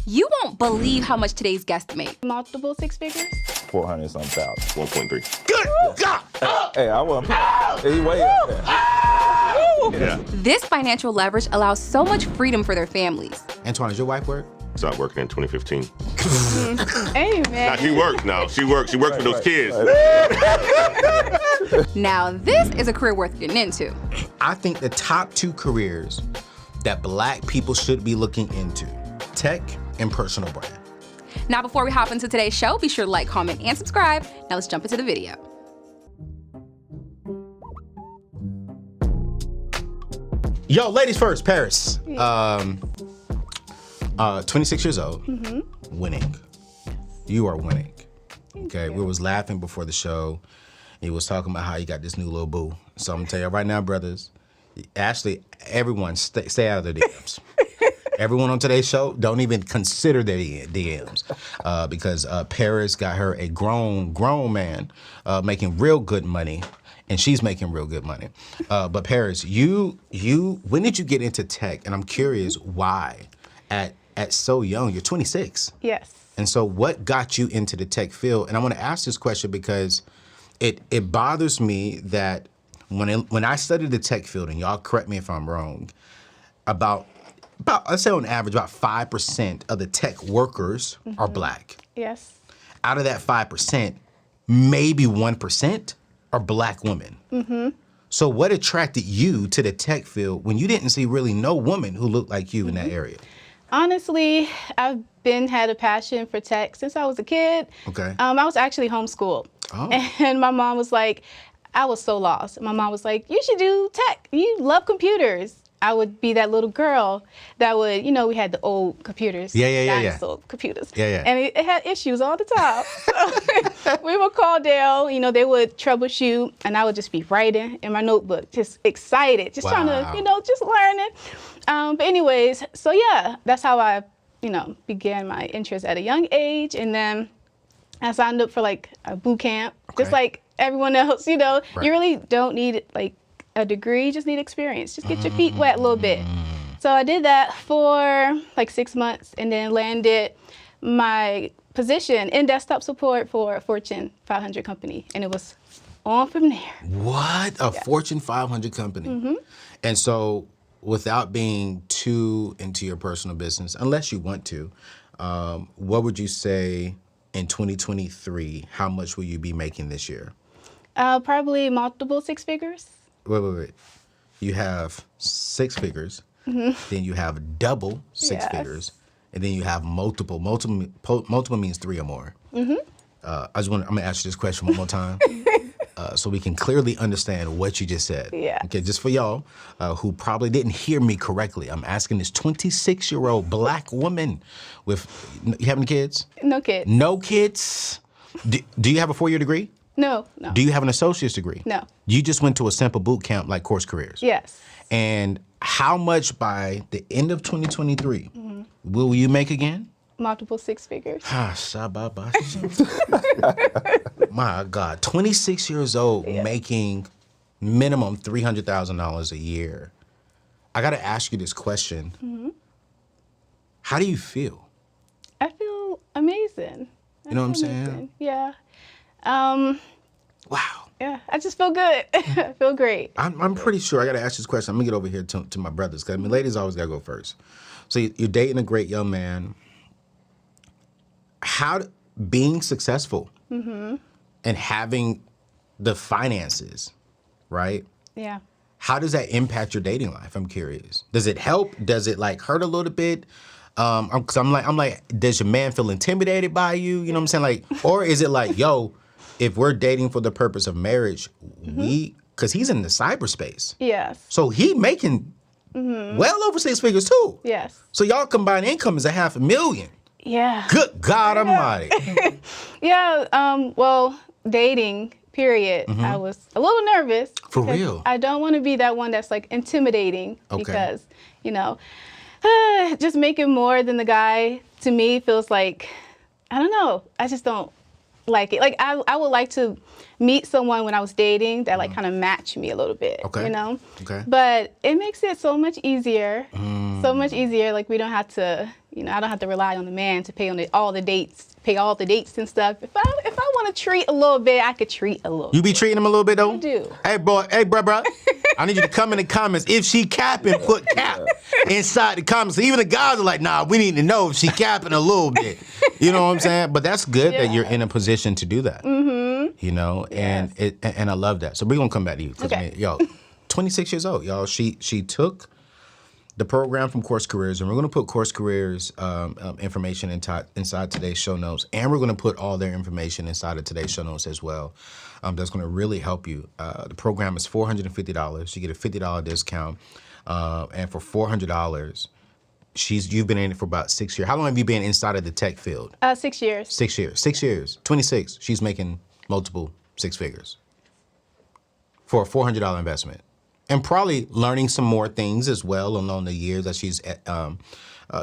You won't believe how much today's guest made. Multiple six figures? 400 something thousand. 1.3. Good God! Hey, I wasn't. He way up there. Yeah. This financial leverage allows so much freedom for their families. Antoine, does your wife work? Started working in 2015. Hey, man. Now she works now. She works with those kids. Now, this is a career worth getting into. I think the top 2 careers that Black people should be looking into, tech and personal brand. Now, before we hop into today's show, be sure to like, comment, and subscribe. Now let's jump into the video. Yo, ladies first, Paris. 26 years old, winning. You are winning. Okay, we was laughing before the show. He was talking about how you got this new little boo. So I'm gonna tell you right now, brothers, actually, everyone stay out of the DMs. Everyone on today's show, don't even consider their DMs because Paris got her a grown man making real good money, and she's making real good money. But Paris, you, when did you get into tech? And I'm curious why at so young, you're 26. Yes. And so what got you into the tech field? And I want to ask this question because it bothers me that when I studied the tech field, and y'all correct me if I'm wrong, about let's say on average, about 5% of the tech workers are Black. Yes. Out of that 5%, maybe 1% are Black women. So what attracted you to the tech field when you didn't see really no woman who looked like you in that area? Honestly, I've had a passion for tech since I was a kid. Okay. I was actually homeschooled. Oh. And my mom was like, I was so lost. My mom was like, you should do tech. You love computers. I would be that little girl that would, we had the old computers. Yeah. Dinosaur computers. Yeah. And it had issues all the time. So we would call Dale, they would troubleshoot, and I would just be writing in my notebook, just excited, just trying to, just learning. But anyways, so yeah, that's how I, began my interest at a young age. And then I signed up for like a boot camp, just like everyone else, You really don't need like a degree, you just need experience. Just get your feet wet a little bit. So I did that for like 6 months and then landed my position in desktop support for a Fortune 500 company. And it was on from there. What? A Fortune 500 company. And so without being too into your personal business, unless you want to, what would you say in 2023, how much will you be making this year? Probably multiple six figures. Wait. You have 6 figures, then you have double 6 figures, and then you have multiple. Multiple means 3 or more. I'm gonna ask you this question one more time, so we can clearly understand what you just said. Yeah. Okay, just for y'all who probably didn't hear me correctly, I'm asking this 26-year-old Black woman with, you have any kids? No kids. No kids? Do you have a 4-year degree? No. Do you have an associate's degree? No. You just went to a simple boot camp like Course Careers? Yes. And how much by the end of 2023 will you make again? Multiple six figures. My God, 26 years old making minimum $300,000 a year. I got to ask you this question. How do you feel? I feel amazing. You know what I'm saying? Yeah. Wow. Yeah, I just feel good. I feel great. I'm pretty sure, I got to ask this question. I'm going to get over here to my brothers, because ladies always got to go first. So you're dating a great young man. Being successful and having the finances, right? Yeah. How does that impact your dating life? I'm curious. Does it help? Does it like hurt a little bit? Cause I'm like, does your man feel intimidated by you? You know what I'm saying? Like, or is it like, yo, if we're dating for the purpose of marriage, cause he's in the cyberspace. Yes. So he making well over 6 figures too. Yes. So y'all combined income is $500,000. Yeah. Good God Almighty. Yeah. Well, dating, period. I was a little nervous. For real? I don't want to be that one that's like intimidating because, just making more than the guy to me feels like, I don't know. I just don't like it. Like I would like to meet someone when I was dating that like kind of matched me a little bit. Okay. You know. Okay. But it makes it so much easier. So much easier. Like we don't have to. You know, I don't have to rely on the man to pay all the dates and stuff. If I want to treat a little bit, I could treat a little. You be treating him a little bit though? I do. Hey bro. I need you to come in the comments. If she capping, put cap inside the comments. So even the guys are like, nah, we need to know if she capping a little bit. You know what I'm saying? But that's good that you're in a position to do that. Mm-hmm. You know, and I love that. So we're gonna come back to you. Okay. Yo, 26 years old, y'all. She took the program from Course Careers, and we're going to put Course Careers information inside today's show notes, and we're going to put all their information inside of today's show notes as well. That's going to really help you. The program is $450. You get a $50 discount, and for $400, you've been in it for about 6 years. How long have you been inside of the tech field? 6 years. 6 years. 6 years. 26. She's making multiple six figures for a $400 investment. And probably learning some more things as well along the years as she's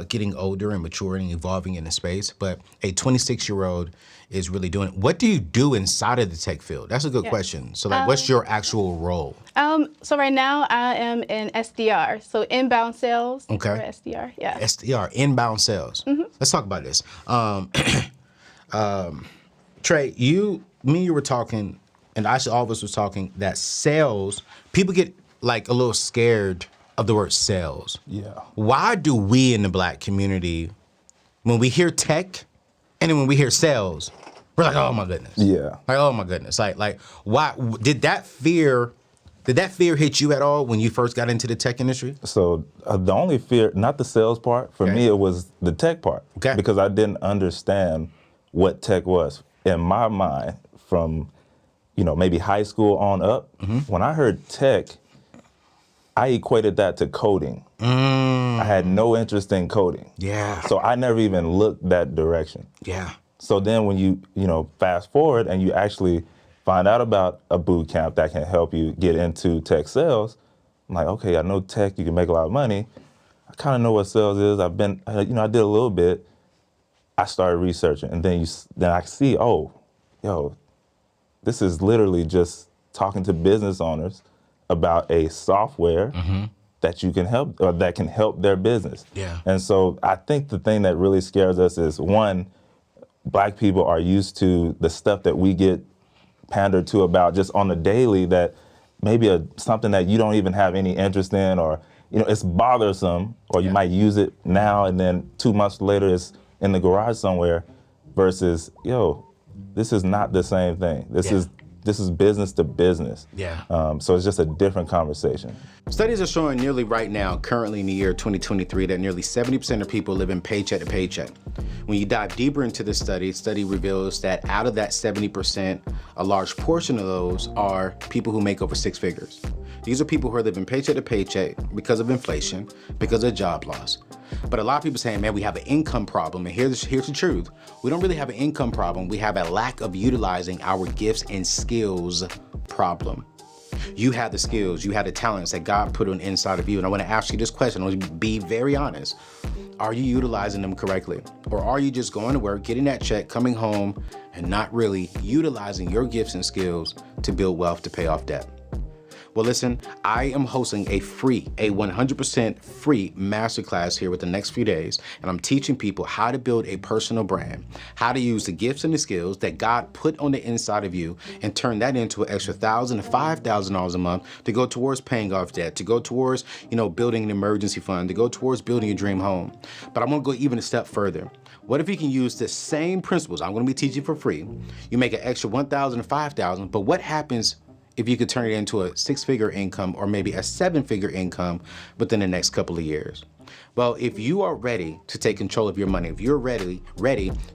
getting older and maturing and evolving in the space. But a 26-year-old is really doing it. What do you do inside of the tech field? That's a good question. So like, what's your actual role? So right now I am in SDR, so inbound sales. Okay. Or SDR, yeah. SDR, inbound sales. Mm-hmm. Let's talk about this. Trey, me and you were talking, and all of us was talking, that sales, people get like a little scared of the word sales. Yeah. Why do we in the Black community, when we hear tech and then when we hear sales, we're like, oh my goodness. Yeah. Like, oh my goodness. Like why did that fear hit you at all when you first got into the tech industry? So the only fear, not the sales part, for me it was the tech part. Okay. Because I didn't understand what tech was. In my mind, from maybe high school on up, when I heard tech, I equated that to coding. I had no interest in coding. Yeah. So I never even looked that direction. Yeah. So then when you fast forward and you actually find out about a boot camp that can help you get into tech sales, I'm like, okay, I know tech, you can make a lot of money. I kind of know what sales is. I did a little bit. I started researching, and then I see, this is literally just talking to business owners about a software that you can help, or that can help their business. Yeah. And so I think the thing that really scares us is, one, Black people are used to the stuff that we get pandered to about just on the daily, that maybe something that you don't even have any interest in, or it's bothersome, or you might use it now and then 2 months later it's in the garage somewhere, versus, this is not the same thing. This is business to business. Yeah. So it's just a different conversation. Studies are showing nearly right now, currently in the year 2023, that nearly 70% of people live in paycheck to paycheck. When you dive deeper into this study reveals that out of that 70%, a large portion of those are people who make over six figures. These are people who are living paycheck to paycheck because of inflation, because of job loss. But a lot of people saying, man, we have an income problem. And here's the truth. We don't really have an income problem. We have a lack of utilizing our gifts and skills problem. You have the skills, you have the talents that God put on the inside of you. And I want to ask you this question. I want to be very honest. Are you utilizing them correctly? Or are you just going to work, getting that check, coming home, and not really utilizing your gifts and skills to build wealth, to pay off debt? Well, listen, I am hosting a 100% free masterclass here within the next few days, and I'm teaching people how to build a personal brand, how to use the gifts and the skills that God put on the inside of you and turn that into an extra $1,000 to $5,000 a month to go towards paying off debt, to go towards, building an emergency fund, to go towards building a dream home. But I'm gonna go even a step further. What if you can use the same principles I'm gonna be teaching for free? You make an extra $1,000 to $5,000, but what happens if you could turn it into a six-figure income, or maybe a seven-figure income within the next couple of years? Well, if you are ready to take control of your money, if you're ready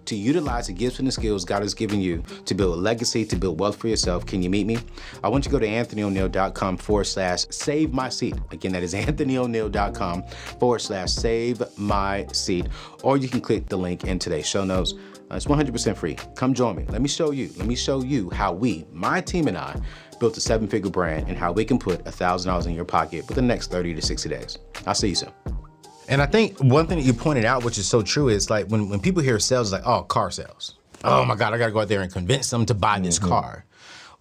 to utilize the gifts and the skills God has given you to build a legacy, to build wealth for yourself, can you meet me? I want you to go to AnthonyONeal.com/save my seat. Again, that is AnthonyONeal.com/save my seat. Or you can click the link in today's show notes. It's 100% free. Come join me. Let me show you how my team and I, built a seven-figure brand, and how we can put $1,000 in your pocket within the next 30 to 60 days. I'll see you soon. And I think one thing that you pointed out, which is so true, is like when people hear sales, it's like, oh, car sales. oh my God, I got to go out there and convince them to buy this car.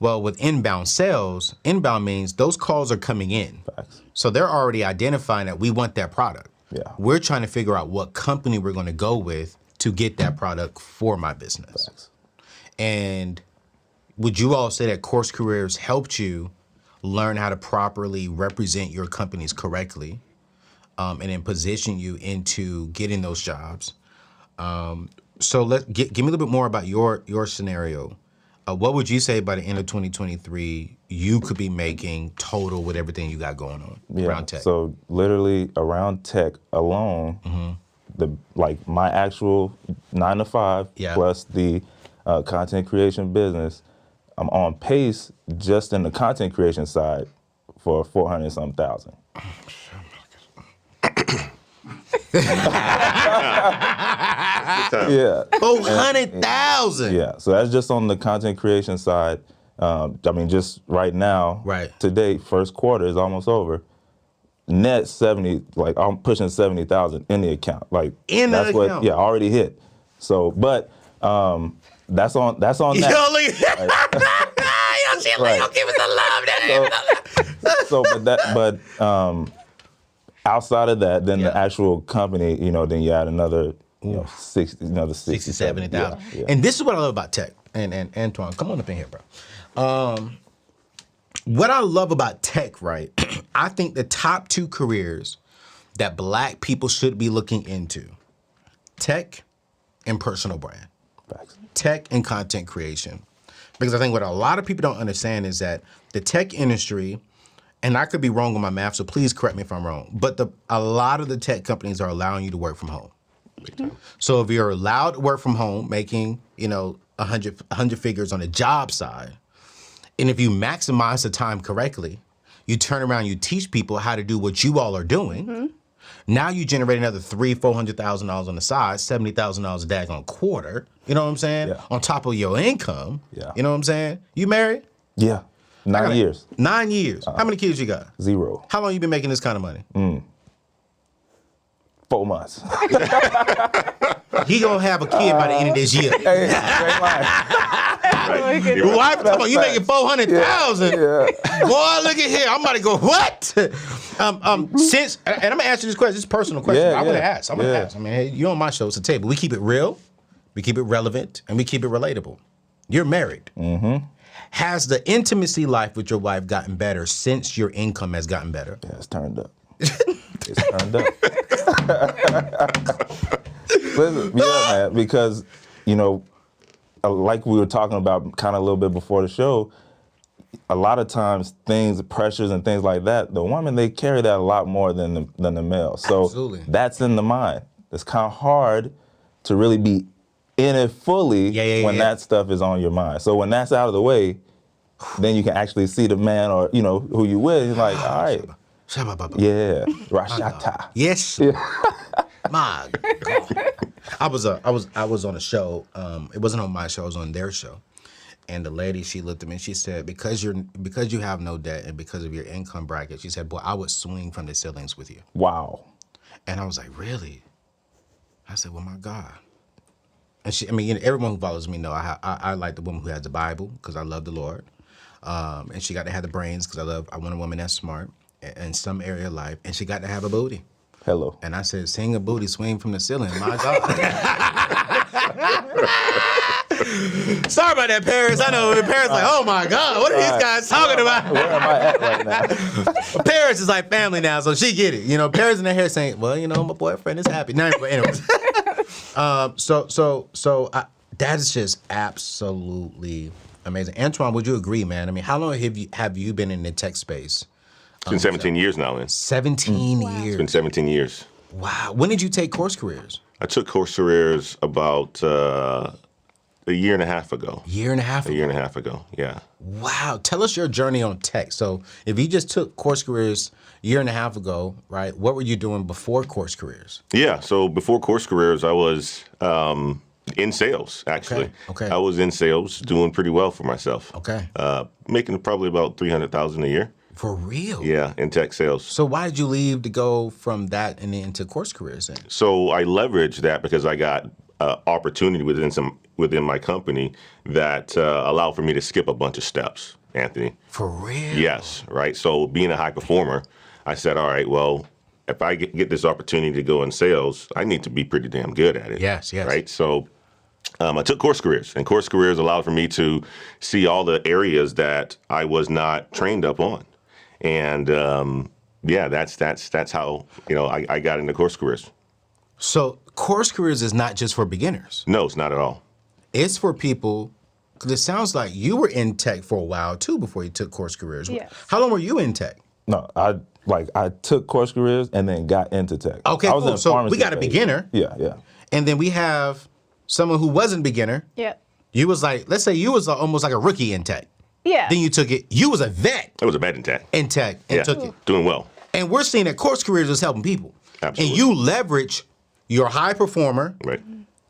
Well, with inbound sales, inbound means those calls are coming in. Facts. So they're already identifying that we want that product. Yeah. We're trying to figure out what company we're going to go with to get that product for my business. Facts. And would you all say that Course Careers helped you learn how to properly represent your companies correctly, and then position you into getting those jobs? So give me a little bit more about your scenario. What would you say by the end of 2023 you could be making total with everything you got going on around tech? So literally around tech alone, my actual 9 to 5 plus the content creation business, I'm on pace just in the content creation side for 400 some thousand. Yeah. 400,000. Yeah. So that's just on the content creation side. Just right now, today, first quarter is almost over. Net 70, I'm pushing 70,000 in the account. That's what already hit. So, but that's on that. Yo, look, give us the love. Outside of that, then the actual company, then you add another, 60, 70,000. Yeah. And this is what I love about tech. And Antoine, come on up in here, bro. What I love about tech, right? I think the top 2 careers that Black people should be looking into: tech and personal brand. Facts. Tech and content creation. Because I think what a lot of people don't understand is that the tech industry, and I could be wrong on my math, so please correct me if I'm wrong, but a lot of the tech companies are allowing you to work from home. So if you're allowed to work from home, making, 100 figures on the job side, and if you maximize the time correctly, you turn around, you teach people how to do what you all are doing. Now you generate another $300,000-$400,000 on the side, $70,000 a daggone quarter. You know what I'm saying? Yeah. On top of your income. Yeah. You know what I'm saying? You married? Yeah. 9 years. 9 years. How many kids you got? 0. How long you been making this kind of money? 4 months. He gonna have a kid by the end of this year. Hey, great line. Your wife talking about you making 400,000. Yeah. Boy, look at here. I'm about to go, what? Since, and I'm gonna ask you this question. This is a personal question. Yeah, I'm gonna yeah. ask. I mean, hey, you're on my show. It's a table. We keep it real, we keep it relevant, and we keep it relatable. You're married. Has the intimacy life with your wife gotten better since your income has gotten better? Yeah, it's turned up. It's turned up. Listen, man, because, like we were talking about kind of a little bit before the show, a lot of times pressures and things like that, the woman, they carry that a lot more than the male. So Absolutely. That's in the mind. It's kind of hard to really be in it fully when that stuff is on your mind. So when that's out of the way, then you can actually see the man or, who you with. You're like, all right. Yeah. Rashata. Yes. Yeah. My God. I was on a show. It wasn't on my show. It was on their show. And the lady, she looked at me and she said, because you have no debt and because of your income bracket, she said, boy, I would swing from the ceilings with you. Wow. And I was like, really? I said, well, my God. And everyone who follows me know I like the woman who has the Bible because I love the Lord. And she got to have the brains because I want a woman that's smart in some area of life. And she got to have a booty. Hello. And I said, sing a booty, swing from the ceiling. My God. Sorry about that, Paris. I know Paris like, oh my God, what are these guys talking about? Where am I at right now? Paris is like family now, so she get it. Paris in her hair saying, well, my boyfriend is happy. No, but anyways. That is just absolutely amazing. Antoine, would you agree, man? I mean, how long have you been in the tech space? It's been 17 years now, man. 17 years. It's been 17 years. Wow. When did you take Course Careers? I took Course Careers about a year and a half ago. A year and a half ago, yeah. Wow. Tell us your journey on tech. So if you just took Course Careers a year and a half ago, right, what were you doing before Course Careers? Yeah, so before Course Careers, I was in sales, actually. Okay. I was in sales, doing pretty well for myself. Okay. Making probably about $300,000 a year. For real? Yeah, in tech sales. So why did you leave to go from that and into Course Careers then? So I leveraged that because I got opportunity within my company that allowed for me to skip a bunch of steps, Anthony. For real? Yes, right. So being a high performer, I said, all right, well, if I get this opportunity to go in sales, I need to be pretty damn good at it. Yes. Right. So I took course careers, and course careers allowed for me to see all the areas that I was not trained up on. And that's how I got into course careers. So course careers is not just for beginners. No, it's not at all. It's for people, because it sounds like you were in tech for a while too before you took course careers. Yes. How long were you in tech? No, I took course careers and then got into tech. Okay, I was cool. in So pharmacy we got a phase. beginner. Yeah. And then we have someone who wasn't beginner. Yep. You was like, let's say you was almost like a rookie in tech. Yeah. Then you took it. You was a vet I was a bad in tech. in tech and took it. Doing well. And we're seeing that course careers is helping people. Absolutely. And you leverage your high performer, Right.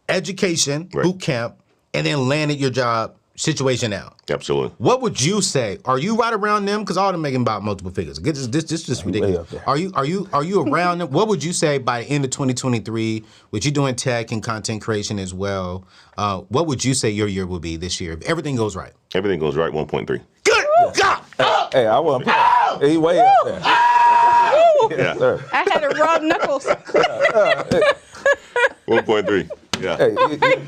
education, Right. boot camp, and then landed your job situation now. Absolutely. What would you say? Are you right around them? Because all of them making about multiple figures. This is just ridiculous. up there. Are you around them? What would you say by the end of 2023, with you doing tech and content creation as well? What would you say your year will be this year if everything goes right? Everything goes right. 1.3. Good God! Hey, I wasn't playing. He way up there. Yeah. Sir. I had to rub knuckles. 1.3. Yeah. Hey,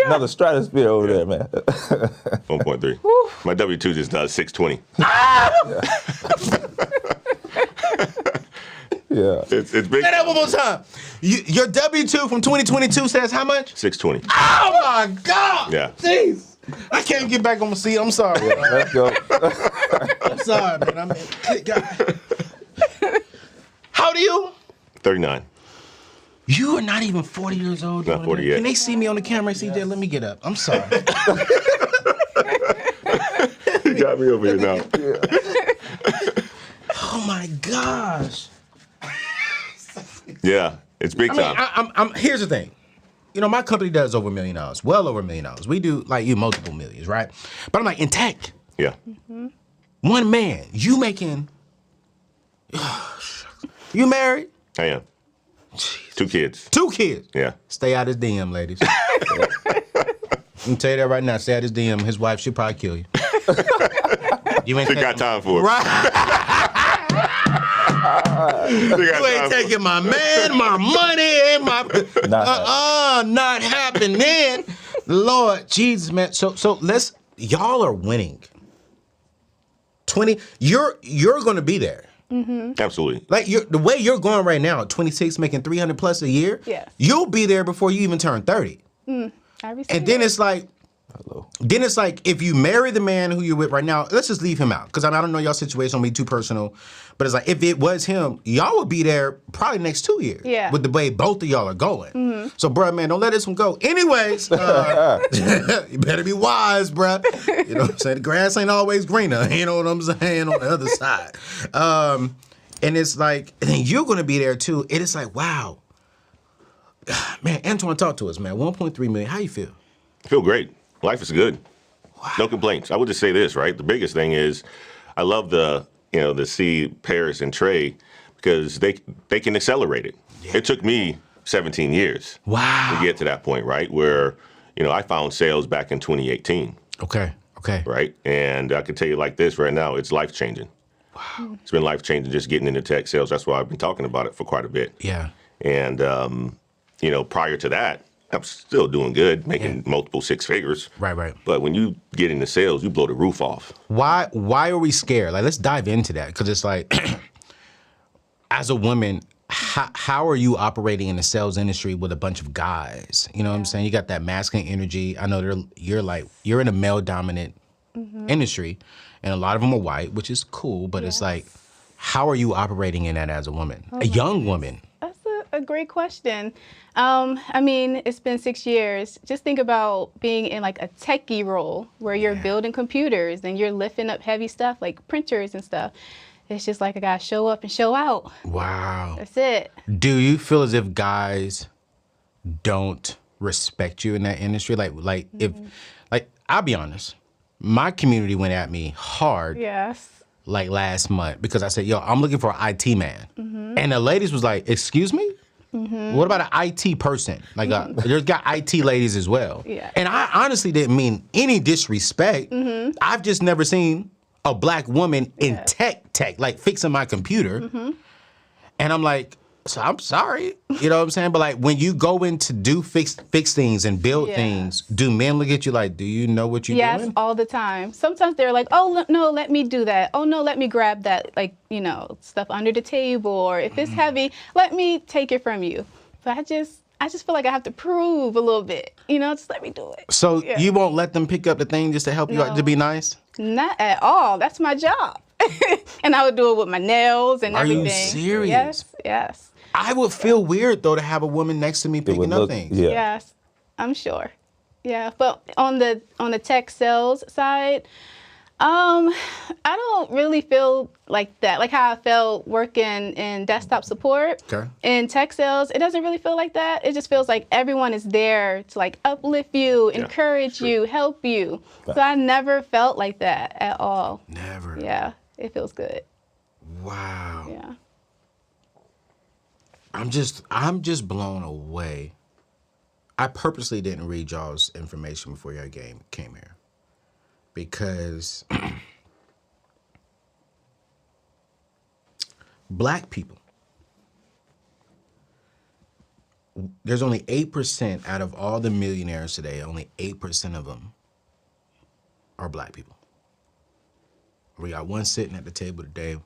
another stratosphere over there, man. 1.3. My W-2 just does 620. Yeah. It's big. Say that one more time. Your W-2 from 2022 says how much? 620. Oh my God! Yeah. Jeez. I can't get back on my seat. I'm sorry. Let's go. I'm sorry, man. I mean, good God. How old are you? 39. You are not even 40 years old. Not 40 yet. Can they see me on the camera? CJ, let me get up. I'm sorry. You got me over here now. Oh my gosh. Yeah. It's big I mean, time. I'm here's the thing. You know, my company does over $1 million, well over $1 million. We do like you multiple millions, right? But I'm like in tech, Yeah. one man, you making. You married? I am. 2 kids. 2 kids. Yeah. Stay out his DM, ladies. I'm tell you that right now. Stay out his DM. His wife should probably kill you. You ain't They got time for it. right. They got You time ain't for it. taking my man, my money, and my not happening. Lord Jesus, man. So y'all are winning. 20. You're gonna be there. Absolutely. Like the way you're going right now, 26, making 300 plus a year. Yes. You'll be there before you even turn 30. I receive And then it. it's like, if you marry the man who you're with right now, let's just leave him out. Because I don't know y'all situation, will be too personal. But it's like, if it was him, y'all would be there probably next 2 years. Yeah. With the way both of y'all are going. So, bruh, man, don't let this one go. Anyways, you better be wise, bruh. You know what I'm saying? The grass ain't always greener. You know what I'm saying? On the other side. And it's like, and then you're going to be there too. It is like, wow. Man, Antoine, talk to us, man. 1.3 million. How you feel? I feel great. Life is good. Wow. No complaints. I would just say this, right? The biggest thing is I love to see Paris and Trey because they can accelerate it. Yeah. It took me 17 years to get to that point, right? Where, I found sales back in 2018. Okay. Right? And I can tell you like this right now, it's life-changing. Wow. It's been life-changing just getting into tech sales. That's why I've been talking about it for quite a bit. Yeah. And, prior to that, I'm still doing good, making multiple 6 figures. Right. But when you get into sales, you blow the roof off. Why are we scared? Like, let's dive into that. Because it's like, as a woman, how are you operating in the sales industry with a bunch of guys? You know what I'm saying? You got that masculine energy. I know you're in a male-dominant industry, and a lot of them are white, which is cool. But it's like, how are you operating in that as a woman, a young woman? That's a great question. I mean, it's been 6 years. Just think about being in like a techie role where you're building computers and you're lifting up heavy stuff like printers and stuff. It's just like I gotta show up and show out. Wow. That's it. Do you feel as if guys don't respect you in that industry? If I'll be honest, my community went at me hard. Yes. Like last month because I said, yo, I'm looking for an IT man. And the ladies was like, excuse me? What about an IT person? Like, there's got IT ladies as well. Yeah. And I honestly didn't mean any disrespect. I've just never seen a black woman in tech, like fixing my computer. And I'm like, so I'm sorry. You know what I'm saying? But like, when you go in to do fix things and build things, do men look at you like, do you know what you're doing? Yes, all the time. Sometimes they're like, oh, no, let me do that. Oh, no, let me grab that, like, you know, stuff under the table. Or if it's heavy, let me take it from you. But I just feel like I have to prove a little bit. You know, just let me do it. So you won't let them pick up the thing just to help you out, to be nice? Not at all. That's my job. And I would do it with my nails and everything. Are you serious? Yes. I would feel weird, though, to have a woman next to me picking up things. Yeah. Yes, I'm sure. Yeah, but on the tech sales side, I don't really feel like that. Like how I felt working in desktop support. Okay. In tech sales, it doesn't really feel like that. It just feels like everyone is there to like uplift you, encourage you, help you. So I never felt like that at all. Never. Yeah, it feels good. Wow. Yeah. I'm just blown away. I purposely didn't read y'all's information before y'all came here. Because black people, there's only 8% out of all the millionaires today, only 8% of them are black people. We got one sitting at the table today,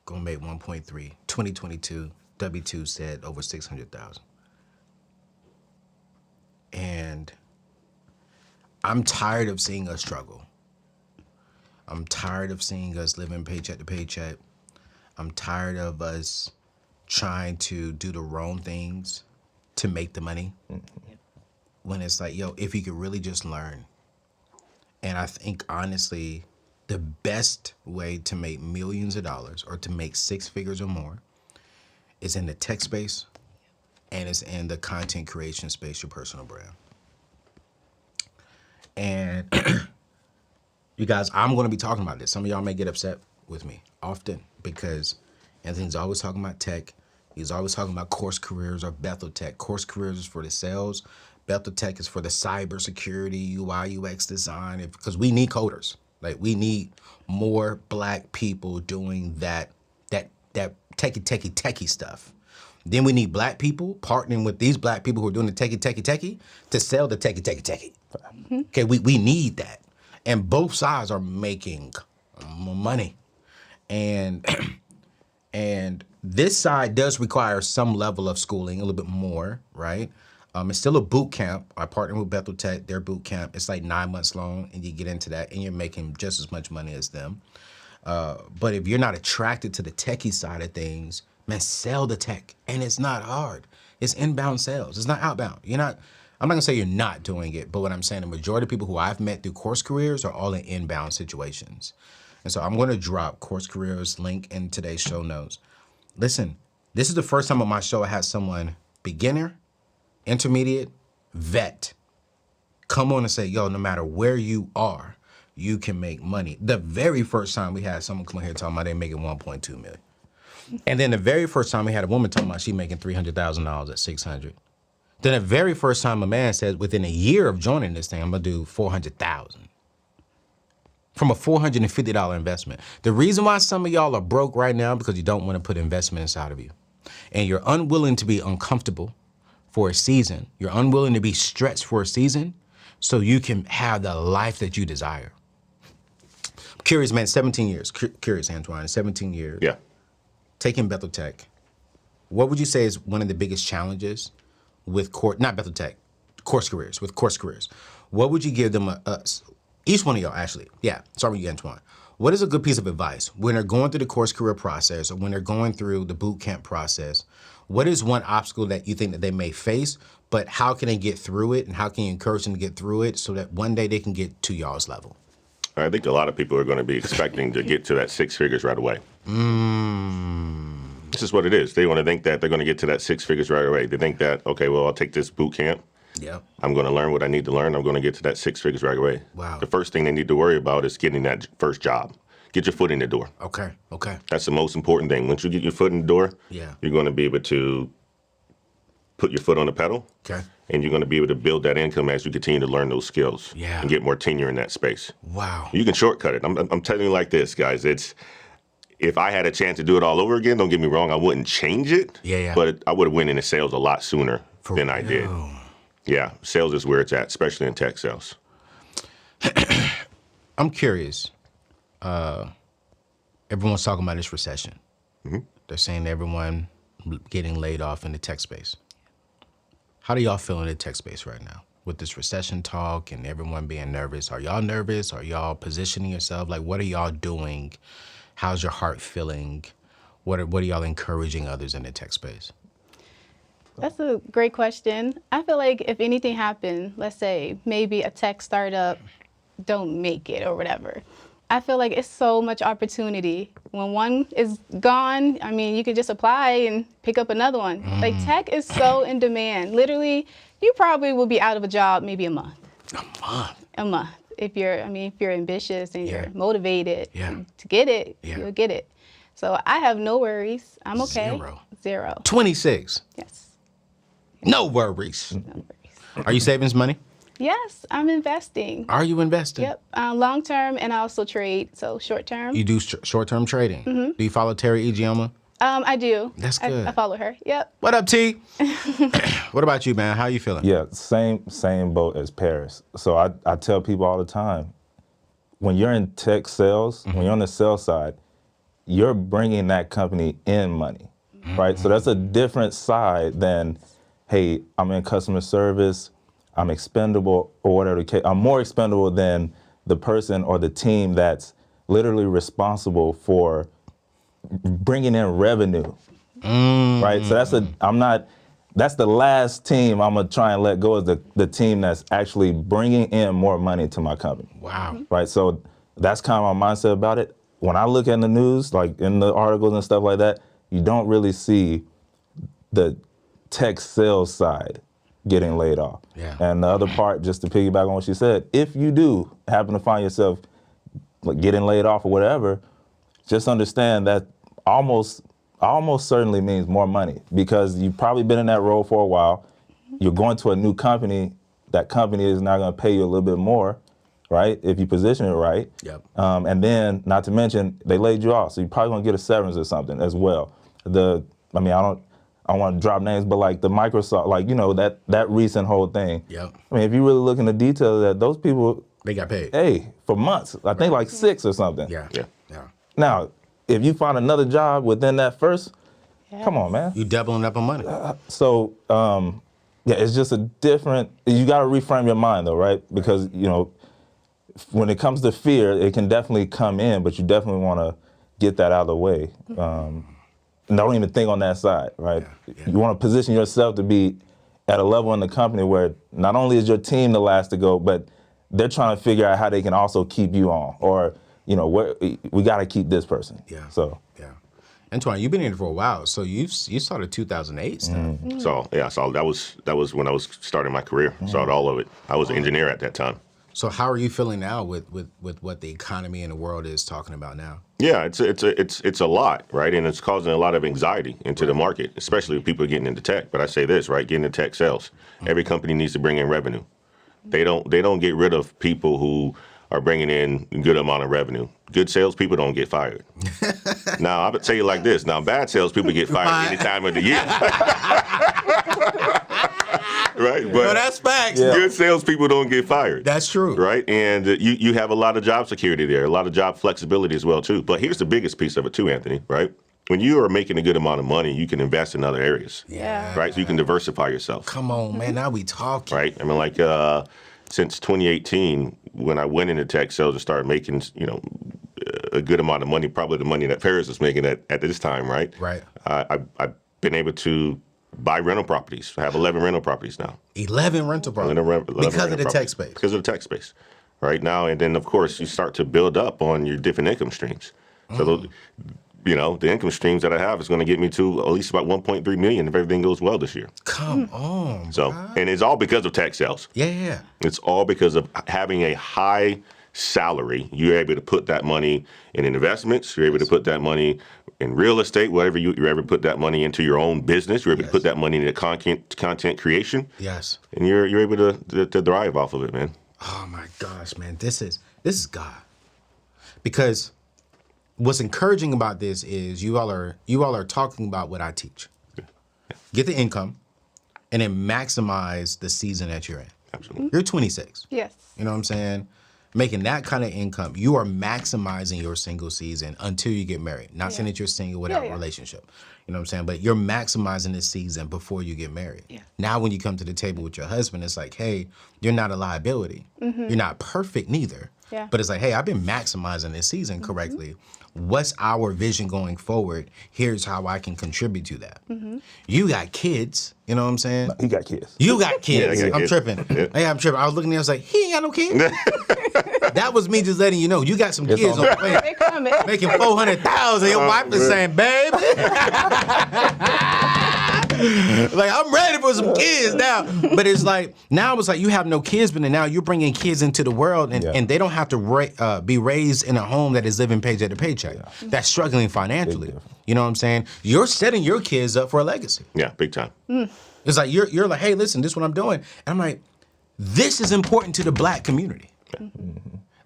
gonna make 1.3. 2022, W2 said over 600,000. And I'm tired of seeing us struggle. I'm tired of seeing us living paycheck to paycheck. I'm tired of us trying to do the wrong things to make the money. When it's like, yo, if you could really just learn. And I think, honestly, the best way to make millions of dollars or to make six figures or more is in the tech space and it's in the content creation space, your personal brand. And you guys, I'm going to be talking about this. Some of y'all may get upset with me often because Anthony's always talking about tech. He's always talking about Course Careers or Bethel Tech. Course Careers is for the sales. Bethel Tech is for the cybersecurity, UI, UX design, because we need coders. Like, we need more black people doing that techie stuff. Then we need black people partnering with these black people who are doing the techie to sell the techie. Okay, we need that. And both sides are making money. And this side does require some level of schooling, a little bit more, right? It's still a boot camp. I partner with Bethel Tech, their boot camp. It's like 9 months long, and you get into that, and you're making just as much money as them. But if you're not attracted to the techie side of things, man, sell the tech. And it's not hard. It's inbound sales. It's not outbound. I'm not gonna say you're not doing it, but what I'm saying, the majority of people who I've met through Course Careers are all in inbound situations. And so I'm gonna drop Course Careers link in today's show notes. Listen, this is the first time on my show I had someone beginner, intermediate, vet, come on and say, yo, no matter where you are, you can make money. The very first time we had someone come on here talking about they making 1.2 million. And then the very first time we had a woman talking about she making $300,000 at 600. Then the very first time a man said within a year of joining this thing, I'm gonna do 400,000. From a $450 investment. The reason why some of y'all are broke right now because you don't want to put investment inside of you. And you're unwilling to be uncomfortable for a season. You're unwilling to be stretched for a season so you can have the life that you desire. I'm curious, man, 17 years. Curious, Antoine, 17 years. Yeah. Taking Bethel Tech. What would you say is one of the biggest challenges with not Bethel Tech, Course Careers, with Course Careers? What would you give them, each one of y'all actually, yeah, start with you, Antoine. What is a good piece of advice when they're going through the course career process or when they're going through the boot camp process? What is one obstacle that you think that they may face, but how can they get through it and how can you encourage them to get through it so that one day they can get to y'all's level? I think a lot of people are going to be expecting to get to that six figures right away. This is what it is. They want to think that they're going to get to that six figures right away. They think that, okay, well, I'll take this boot camp. Yeah. I'm going to learn what I need to learn. I'm going to get to that six figures right away. Wow. The first thing they need to worry about is getting that first job. Get your foot in the door. Okay. That's the most important thing. Once you get your foot in the door, Yeah. you're going to be able to put your foot on the pedal. Okay. And you're going to be able to build that income as you continue to learn those skills. Yeah. And get more tenure in that space. Wow. You can shortcut it. I'm telling you like this, guys. If I had a chance to do it all over again, don't get me wrong, I wouldn't change it. Yeah. But I would have went into sales a lot sooner than I did. real. Yeah, sales is where it's at, especially in tech sales. I'm curious. Everyone's talking about this recession. Mm-hmm. They're saying everyone getting laid off in the tech space. How do y'all feel in the tech space right now with this recession talk and everyone being nervous? Are y'all nervous? Are y'all positioning yourself? Like, what are y'all doing? How's your heart feeling? What are y'all encouraging others in the tech space? That's a great question. I feel like if anything happened, let's say maybe a tech startup don't make it or whatever, I feel like it's so much opportunity. When one is gone, I mean, you could just apply and pick up another one. Like tech is so in demand. Literally, you probably will be out of a job maybe a month. A month. If you're ambitious and you're motivated to get it, you'll get it. So I have no worries. I'm okay. Zero. 26. Yes. No worries. No worries. Are you saving some money? Yes, I'm investing. Are you investing? Yep. Long term, and I also trade. So short term. You do short-term trading. Do you follow Terry Egioma? I do. That's good. I follow her. Yep. What up, T? What about you, man? How you feeling? Yeah, same boat as Paris. So I tell people all the time, when you're in tech sales, when you're on the sales side, you're bringing that company in money, right? So that's a different side than, hey, I'm in customer service, I'm expendable or whatever the case. I'm more expendable than the person or the team that's literally responsible for bringing in revenue, right? So that's the last team I'm gonna try and let go is the team that's actually bringing in more money to my company. Wow. Right, so that's kind of my mindset about it. When I look at the news, like in the articles and stuff like that, you don't really see the tech sales side getting laid off. Yeah. And the other part, just to piggyback on what you said, if you do happen to find yourself like getting laid off or whatever, just understand that almost certainly means more money because you've probably been in that role for a while. You're going to a new company. That company is now going to pay you a little bit more, right? If you position it right. Yep. And then, not to mention, they laid you off, so you're probably going to get a severance or something as well. I don't want to drop names, but like the Microsoft, like, you know, that recent whole thing. Yep. I mean, if you really look in the detail of that, those people, They got paid. hey, for months, I think like 6 or something. Yeah. Yeah. Now, if you find another job within that first, come on, man. You doubling up on money. So, yeah, it's just a different, you got to reframe your mind though, right? Because, you know, when it comes to fear, it can definitely come in, but you definitely want to get that out of the way. Don't even think on that side, right? Yeah. You want to position yourself to be at a level in the company where not only is your team the last to go, but they're trying to figure out how they can also keep you on, or, you know, we got to keep this person. Yeah. So. Yeah. Antoine, you've been in it for a while, so you started 2008 stuff. So that was when I was starting my career. Saw all of it. I was an engineer at that time. So how are you feeling now with what the economy and the world is talking about now? Yeah, it's a lot, right? And it's causing a lot of anxiety into the market, especially with people getting into tech. But I say this, right? Getting into tech sales. Every company needs to bring in revenue. They don't get rid of people who are bringing in a good amount of revenue. Good salespeople don't get fired. Now, I would tell you like this. Now, bad salespeople get fired any time of the year. Right? But No, that's facts. good salespeople don't get fired. That's true. Right? And you have a lot of job security there, a lot of job flexibility as well, too. But here's the biggest piece of it, too, Anthony, right? When you are making a good amount of money, you can invest in other areas. Yeah. Right? So you can diversify yourself. Come on, man. Now we talking. Right? I mean, like, since 2018, when I went into tech sales and started making, you know, a good amount of money, probably the money that Paris was making at this time, right? Right. I've been able to buy rental properties. I have 11 rental properties now. 11 rental properties. 11 Because of rental the tech properties. space. Because of the tech space. Right now, and then, of course, you start to build up on your different income streams. So, those, you know, the income streams that I have is going to get me to at least about 1.3 million if everything goes well this year. Come on, So, and it's all because of tech sales. Yeah. It's all because of having a high salary. You're able to put that money in investments. You're able to put that money in real estate, whatever you ever put that money into your own business, you're able to put that money into content creation. Yes. And you're able to thrive off of it, man. Oh my gosh, man, this is God. Because what's encouraging about this is you all are talking about what I teach. Get the income, and then maximize the season that you're in. Absolutely. You're 26. Yes. You know what I'm saying? Making that kind of income, you are maximizing your single season until you get married. Not saying that you're single without a relationship. You know what I'm saying? But you're maximizing this season before you get married. Yeah. Now when you come to the table with your husband, it's like, hey, you're not a liability. You're not perfect neither. Yeah. But it's like, hey, I've been maximizing this season correctly. What's our vision going forward? Here's how I can contribute to that. You got kids, you know what I'm saying? He got kids. You got kids. I got I'm kids. tripping. Yeah, I'm tripping. I was looking there, I was like, he ain't got no kids. That was me just letting you know, you got some kids on the way. They coming. Making 400,000. Your wife is saying, babe. Like, I'm ready for some kids now. But it's like, now it's like you have no kids, but now you're bringing kids into the world, and they don't have to be raised in a home that is living paycheck to paycheck. That's struggling financially. You know what I'm saying? You're setting your kids up for a legacy. Yeah, big time. It's like, you're like, hey, listen, this is what I'm doing. And I'm like, this is important to the Black community.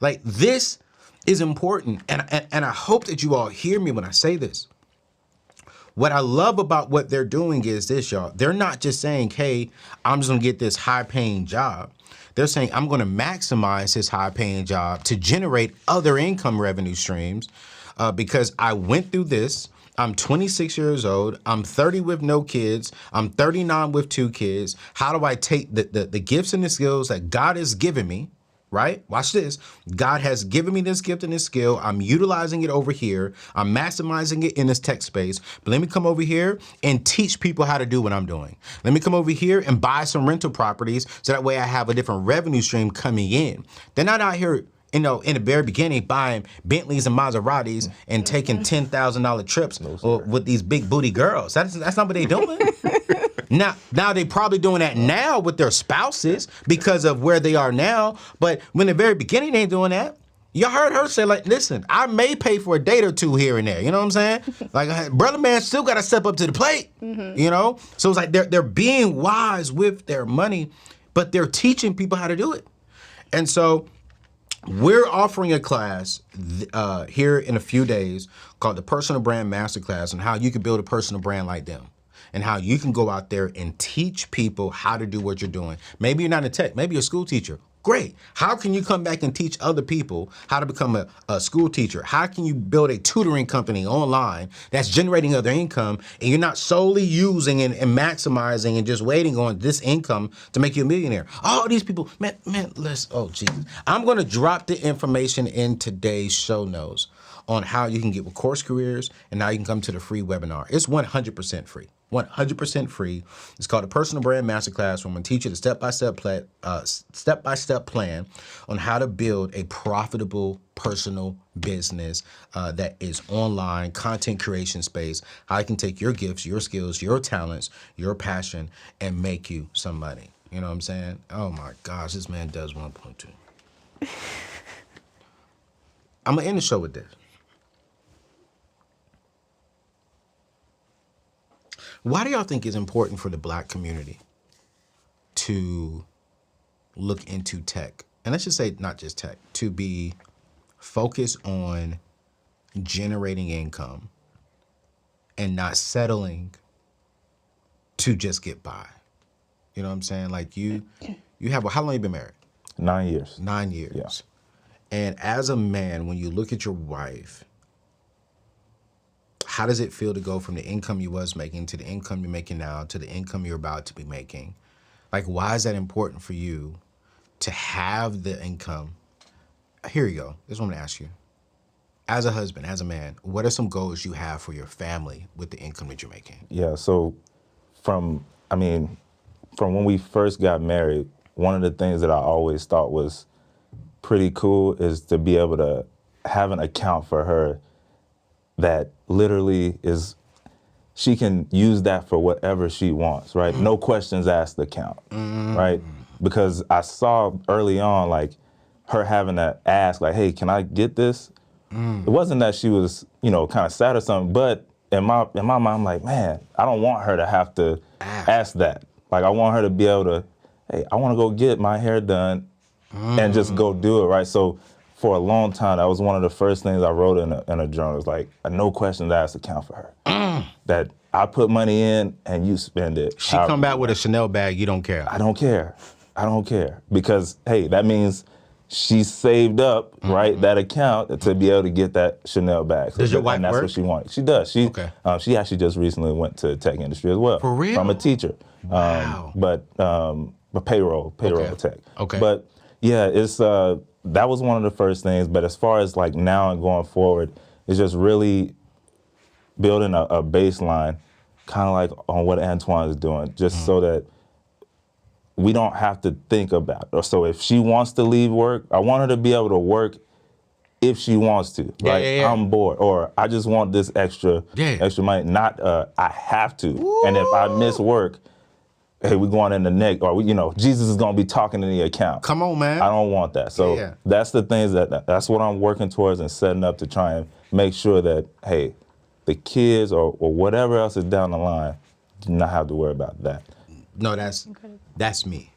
Like, this is important. And I hope that you all hear me when I say this. What I love about what they're doing is this, y'all. They're not just saying, hey, I'm just gonna get this high-paying job. They're saying, I'm gonna maximize this high-paying job to generate other income revenue streams because I went through this. I'm 26 years old. I'm 30 with no kids. I'm 39 with 2 kids. How do I take the gifts and the skills that God has given me, right? Watch this. God has given me this gift and this skill. I'm utilizing it over here. I'm maximizing it in this tech space. But let me come over here and teach people how to do what I'm doing. Let me come over here and buy some rental properties so that way I have a different revenue stream coming in. They're not out here, you know, in the very beginning, buying Bentleys and Maseratis and taking $10,000 trips with these big booty girls. That's not what they're doing. Now they probably doing that now with their spouses because of where they are now. But when the very beginning they ain't doing that. You heard her say, like, listen, I may pay for a date or two here and there. You know what I'm saying? Like, brother man still got to step up to the plate. You know? So it's like they're being wise with their money, but they're teaching people how to do it. And so we're offering a class here in a few days called the Personal Brand Masterclass on how you can build a personal brand like them and how you can go out there and teach people how to do what you're doing. Maybe you're not a tech, maybe you're a school teacher. Great. How can you come back and teach other people how to become a school teacher? How can you build a tutoring company online that's generating other income and you're not solely using and maximizing and just waiting on this income to make you a millionaire? All these people, man, oh, Jesus. I'm going to drop the information in today's show notes on how you can get with Course Careers and how you can come to the free webinar. It's 100% free. 100% free. It's called the Personal Brand Masterclass, where I'm going to teach you the step-by-step plan on how to build a profitable personal business that is online, content creation space, how you can take your gifts, your skills, your talents, your passion, and make you some money. You know what I'm saying? Oh my gosh, this man does 1.2. I'm going to end the show with this. Why do y'all think it's important for the Black community to look into tech? And let's just say not just tech, to be focused on generating income and not settling to just get by. You know what I'm saying? Like you have, how long you been married? 9 years. 9 years. Yeah. And as a man, when you look at your wife, how does it feel to go from the income you was making to the income you're making now to the income you're about to be making? Like, why is that important for you to have the income? Here you go. This is what I'm gonna ask you. As a husband, as a man, what are some goals you have for your family with the income that you're making? Yeah, so from when we first got married, one of the things that I always thought was pretty cool is to be able to have an account for her that literally is, she can use that for whatever she wants, right? No questions asked account, right? Because I saw early on, like, her having to ask, like, hey, can I get this? It wasn't that she was, kind of sad or something, but in my mind, I'm like, man, I don't want her to have to ask that. Like, I want her to be able to, hey, I want to go get my hair done and just go do it, right? So for a long time, that was one of the first things I wrote in a journal. It was like, a no questions asked account for her. That I put money in and you spend it. She come back with a Chanel bag, you don't care. I don't care. Because, hey, that means she saved up, right, that account to be able to get that Chanel bag. Does your wife and that's work? what she wanted. She does. She actually just recently went to tech industry as well. For real? From a teacher. Wow. But payroll tech. Okay. But yeah, it's that was one of the first things. But as far as like now and going forward, it's just really building a baseline, kind of like on what Antoine is doing, just so that we don't have to think about it. So if she wants to leave work, I want her to be able to work if she wants to. Right? Yeah. I'm bored, or I just want this extra money. Not I have to. Ooh. And if I miss work, hey, we're going in the neck, or Jesus is gonna be talking in the account. Come on, man. I don't want that. So that's the things that's what I'm working towards and setting up to try and make sure that, hey, the kids or whatever else is down the line do not have to worry about that. No, that's me.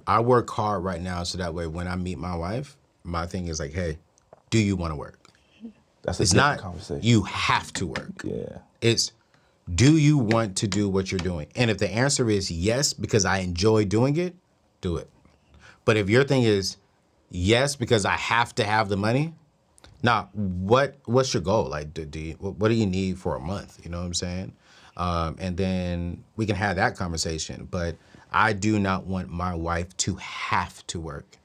I work hard right now so that way when I meet my wife, my thing is like, hey, do you want to work? That's a it's different not conversation. You have to work. Yeah. It's do you want to do what you're doing? And if the answer is yes, because I enjoy doing it, do it. But if your thing is yes, because I have to have the money, now what's your goal? Like, what do you need for a month? You know what I'm saying? And then we can have that conversation. But I do not want my wife to have to work.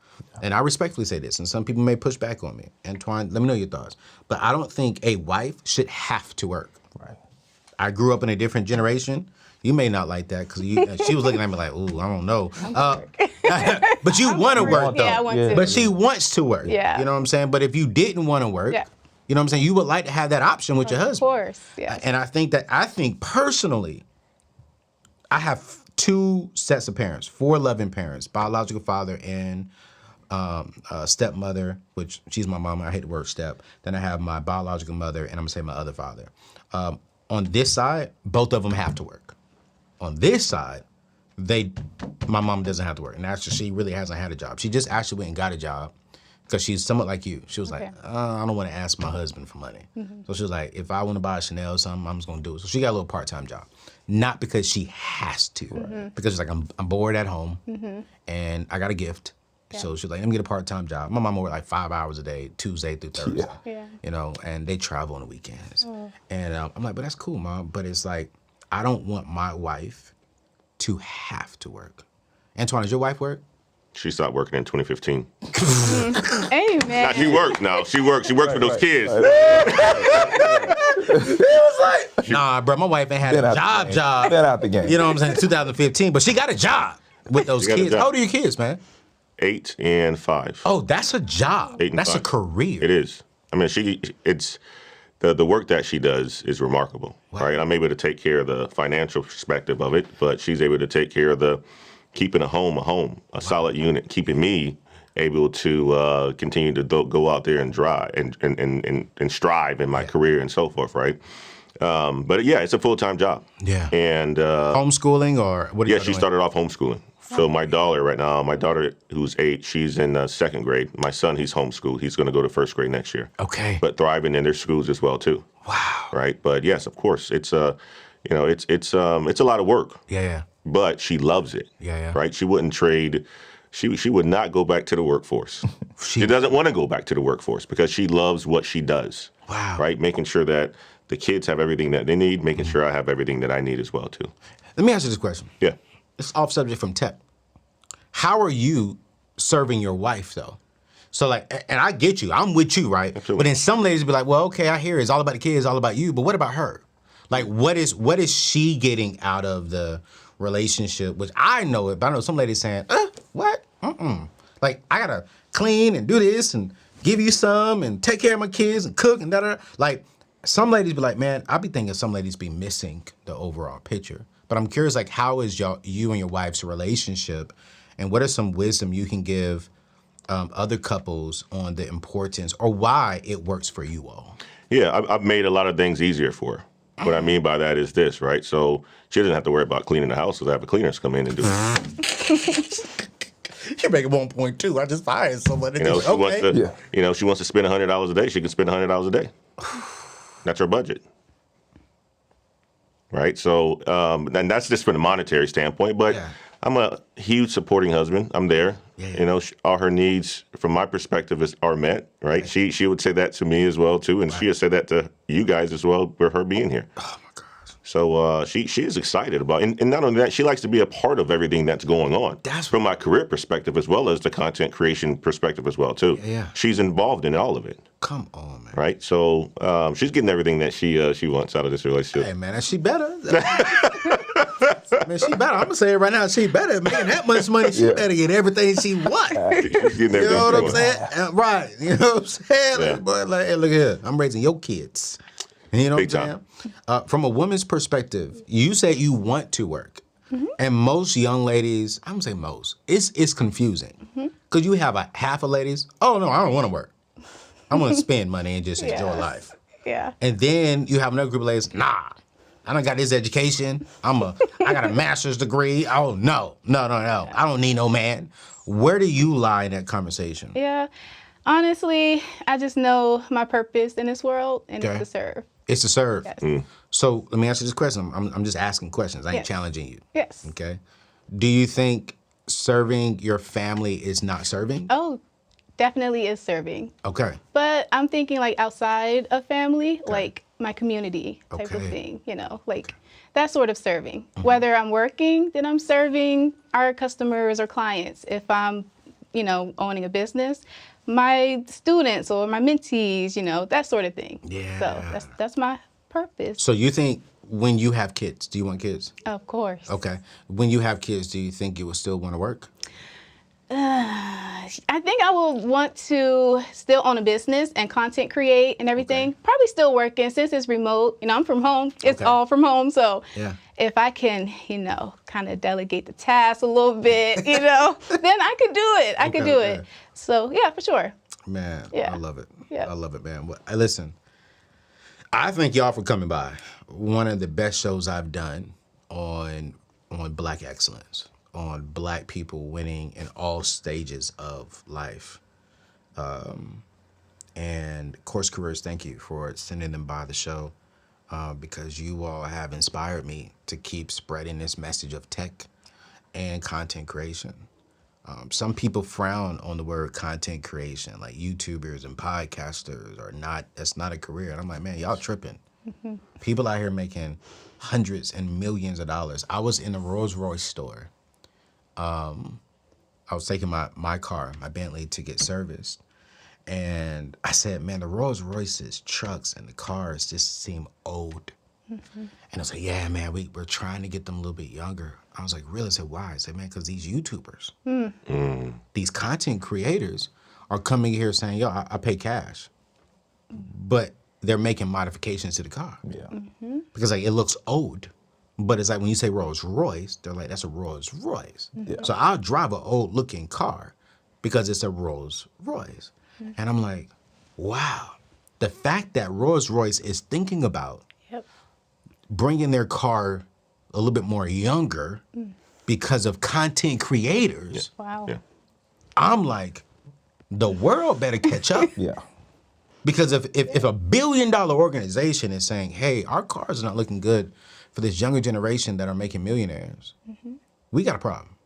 And I respectfully say this, and some people may push back on me. Antoine, let me know your thoughts. But I don't think a wife should have to work. Right. I grew up in a different generation. You may not like that because she was looking at me like, ooh, I don't know. But you want to work, though. Yeah, I want to. But she wants to work. Yeah. You know what I'm saying? But if you didn't want to work, you know what I'm saying, you would like to have that option with your husband. Of course, yeah. And I think personally, I have 2 sets of parents, 4 loving parents, biological father and stepmother, which she's my mama. I hate the word step. Then I have my biological mother, and I'm gonna say my other father. On this side, both of them have to work. On this side, my mom doesn't have to work, and actually, she really hasn't had a job. She just actually went and got a job because she's somewhat like you. She was like, I don't want to ask my husband for money. So she was like, if I want to buy a Chanel or something, I'm just gonna do it. So she got a little part-time job, not because she has to, because she's like, I'm bored at home, and I got a gift. Yeah. So she's like, let me get a part-time job. My mom worked like 5 hours a day, Tuesday through Thursday. And they travel on the weekends. And I'm like, but that's cool, Mom. But it's like, I don't want my wife to have to work. Antoine, does your wife work? She stopped working in 2015. Amen. Now, she works now. She works for those kids. It was like, nah, bro, my wife ain't had a job. Get out the game. You know what I'm saying? 2015, but she got a job with those kids. How old are your kids, man? 8 and 5. Oh, that's a job. 8 and that's 5. a career. It is. I mean, it's the work that she does is remarkable, right? I'm able to take care of the financial perspective of it, but she's able to take care of the keeping a home, a solid unit, keeping me able to continue to go out there and drive and strive in my career and so forth, right? But yeah, it's a full-time job. Yeah. And homeschooling or what? She started off homeschooling. So my daughter who's 8, she's in 2nd grade. My son, he's homeschooled. He's going to go to 1st grade next year. Okay. But thriving in their schools as well too. Wow. Right. But yes, of course, it's it's a lot of work. Yeah. But she loves it. Yeah. Right. She wouldn't trade. She would not go back to the workforce. She doesn't want to go back to the workforce because she loves what she does. Wow. Right. Making sure that the kids have everything that they need. Making sure I have everything that I need as well too. Let me ask you this question. Yeah. It's off subject from tech. How are you serving your wife though? So like, and I get you, I'm with you, right? Absolutely. But then some ladies be like, well, okay, I hear it's all about the kids, all about you, but what about her? Like, what is she getting out of the relationship? Which I know it, but I know some ladies saying, what? Like, I gotta clean and do this and give you some and take care of my kids and cook and da-da. Like, some ladies be like, man, I be thinking some ladies be missing the overall picture. But I'm curious, like, how is you and your wife's relationship, and what are some wisdom you can give other couples on the importance or why it works for you all? Yeah, I've made a lot of things easier for her. What I mean by that is this, right? So she doesn't have to worry about cleaning the house because I have a cleaners come in and do it. You're making 1.2. I just fired someone. You know, she wants to spend $100 a day. She can spend $100 a day. That's her budget. Right? So, and that's just from the monetary standpoint. But I'm a huge supporting husband. I'm there. You know, all her needs, from my perspective, are met. Right? She would say that to me as well too, and she has said that to you guys as well for her being here. Oh my gosh. So she is excited about it. And not only that, she likes to be a part of everything that's going on. That's from my career perspective as well as the content creation perspective as well too. She's involved in all of it. Come on, man. Right? So she's getting everything that she wants out of this relationship. Hey, man, and she better. Man, she better. I'm going to say it right now. She better. Making that much money, she better get everything she wants. You know what I'm saying? Right. You know what I'm saying? Yeah. Like, boy, like, hey, look here. I'm raising your kids. You know Big what I'm saying? From a woman's perspective, you said you want to work. And most young ladies, I'm going to say most, it's confusing. Because you have a half of ladies, oh, no, I don't want to work. I want to spend money and just enjoy life. Yeah. And then you have another group of ladies, nah, I don't got this education. I got a master's degree. Oh, no. I don't need no man. Where do you lie in that conversation? Yeah. Honestly, I just know my purpose in this world, and it's to serve. It's to serve. Yes. So let me ask you this question. I'm just asking questions. I ain't challenging you. Yes. Okay. Do you think serving your family is not serving? Oh, definitely is serving. Okay. But I'm thinking like outside of family, like my community type of thing, you know, like that sort of serving. Whether I'm working, then I'm serving our customers or clients. If I'm, you know, owning a business, my students or my mentees, you know, that sort of thing. Yeah. So that's my purpose. So you think when you have kids, do you want kids? Of course. Okay. When you have kids, do you think you will still want to work? I think I will want to still own a business and content create and everything. Probably still working since it's remote. You know, I'm from home. It's all from home. So if I can, you know, kind of delegate the tasks a little bit, you know, then I could do it. I could do it. So yeah, for sure. Man, Yeah. I love it. Yeah. I love it, man. Well, listen, I thank y'all for coming by. One of the best shows I've done on Black excellence, on Black people winning in all stages of life. And Course Careers, thank you for sending them by the show because you all have inspired me to keep spreading this message of tech and content creation. Some people frown on the word content creation, like YouTubers and podcasters are not, that's not a career. And I'm like, man, y'all tripping. People out here making hundreds and millions of dollars. I was in a Rolls Royce store. I was taking my car, my Bentley, to get serviced. And I said, man, the Rolls Royces, trucks, and the cars just seem old. And I was like, yeah, man, we're trying to get them a little bit younger. I was like, really? I said, why? I said, man, because these YouTubers, these content creators are coming here saying, yo, I pay cash. But they're making modifications to the car. Yeah. Because like it looks old. But it's like when you say Rolls Royce, they're like, that's a Rolls Royce. Yeah. So I'll drive an old looking car because it's a Rolls Royce. And I'm like, wow, the fact that Rolls Royce is thinking about bringing their car a little bit more younger because of content creators. Wow. Yeah. I'm like, the world better catch up. Because if a $1 billion organization is saying, hey, our cars are not looking good for this younger generation that are making millionaires, we got a problem.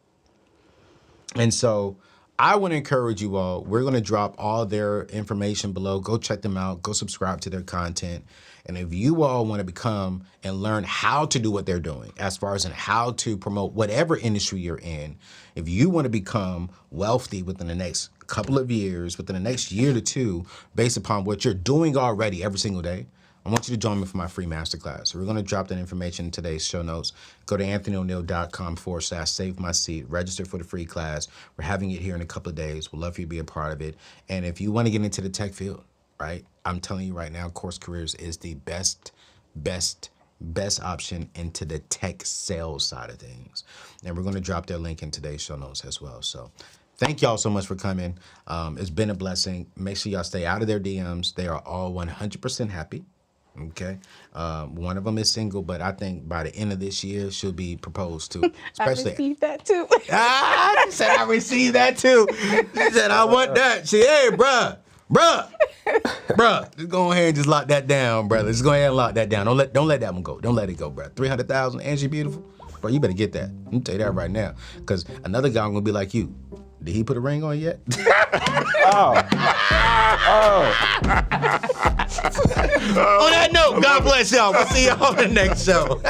And so I want to encourage you all, we're going to drop all their information below. Go check them out. Go subscribe to their content. And if you all want to become and learn how to do what they're doing, as far as in how to promote whatever industry you're in, if you want to become wealthy within the next couple of years, within the next year to two, based upon what you're doing already every single day, I want you to join me for my free masterclass. So we're going to drop that information in today's show notes. Go to anthonyoneal.com/save my seat. Register for the free class. We're having it here in a couple of days. We'd love for you to be a part of it. And if you want to get into the tech field, right, I'm telling you right now, Course Careers is the best option into the tech sales side of things. And we're going to drop their link in today's show notes as well. So Thank y'all so much for coming. It's been a blessing. Make sure y'all stay out of their DMs. They are all 100% happy. Okay. One of them is single, but I think by the end of this year, she'll be proposed to. Especially. I received that too. She said, I received that too. She said, I want that. She, hey, bruh, just go ahead and just lock that down, brother. Just go ahead and lock that down. Don't let that one go. Don't let it go, bruh. 300,000 and she beautiful. Bro, you better get that. I'm gonna tell you that right now. Because another guy gonna be like you. Did he put a ring on yet? Oh. On that note, God bless y'all. We'll see y'all on the next show.